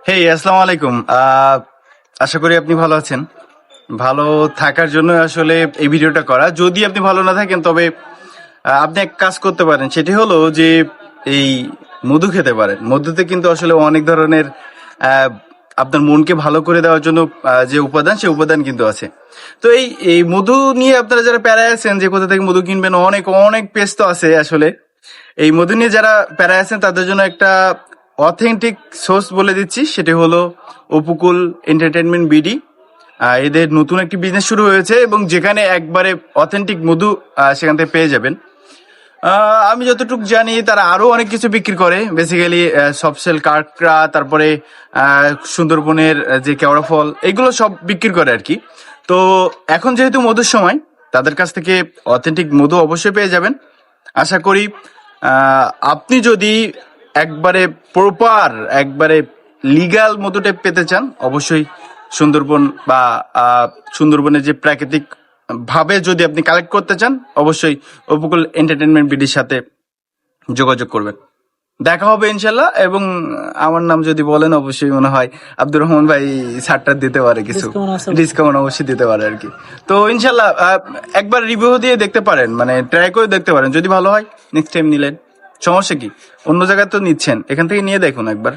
হেই, আসসালামু আলাইকুম। আশা করি আপনি ভালো আছেন। ভালো থাকার জন্য আসলে এই ভিডিওটা করা। যদি আপনি ভালো না থাকেন তবে আপনি এক কাজ করতে পারেন, সেটি হলো যে এই মধু খেতে পারেন। মধুতে কিন্তু আসলে অনেক ধরনের আহ, আপনার মনকে ভালো করে দেওয়ার জন্য যে উপাদান, সেই উপাদান কিন্তু আছে। তো এই মধু নিয়ে আপনারা যারা প্যারায় আছেন যে কোথা থেকে মধু কিনবেন, অনেক অনেক পেজ তো আছে আসলে। এই মধু নিয়ে যারা প্যারায় আছেন তাদের জন্য একটা অথেন্টিক সোর্স বলে দিচ্ছি, সেটি হলো উপকূল এন্টারটেনমেন্ট বিডি। এদের নতুন একটি বিজনেস শুরু হয়েছে এবং যেখানে একবারে অথেন্টিক মধু সেখান থেকে পেয়ে যাবেন। আমি যতটুকু জানি তারা আরো অনেক কিছু বিক্রি করে, বেসিক্যালি সফট কাঁকড়া, তারপরে সুন্দরবনের যে কেওড়া ফল, এগুলো সব বিক্রি করে আর কি। তো এখন যেহেতু মধুর সময়, তাদের কাছ থেকে অথেন্টিক মধু অবশ্যই পেয়ে যাবেন। আশা করি আপনি যদি একবারে প্রপার, একবারে লিগ্যাল মধুটা পেতে চান, অবশ্যই সুন্দরবন বা সুন্দরবনের যে প্রাকৃতিক ভাবে যদি আপনি কালেক্ট করতে চান, অবশ্যই উপকূল এন্টারটেনমেন্ট বিডির সাথে যোগাযোগ করবেন। দেখা হবে ইনশাল্লাহ। এবং আমার নাম যদি বলেন, অবশ্যই মনে হয় আব্দুর রহমান ভাই ছাড়টা দিতে পারে, কিছু ডিসকাউন্ট আছে। ডিসকাউন্ট অবশ্যই দিতে পারে আর কি। তো ইনশাল্লাহ একবার রিভিউ দিয়ে দেখতে পারেন, মানে ট্রাই করে দেখতে পারেন। যদি ভালো হয় নেক্সট টাইম নিলেন, সমস্যা কি? অন্য জায়গায় তো নিচ্ছেন, এখান থেকে নিয়ে দেখুন একবার।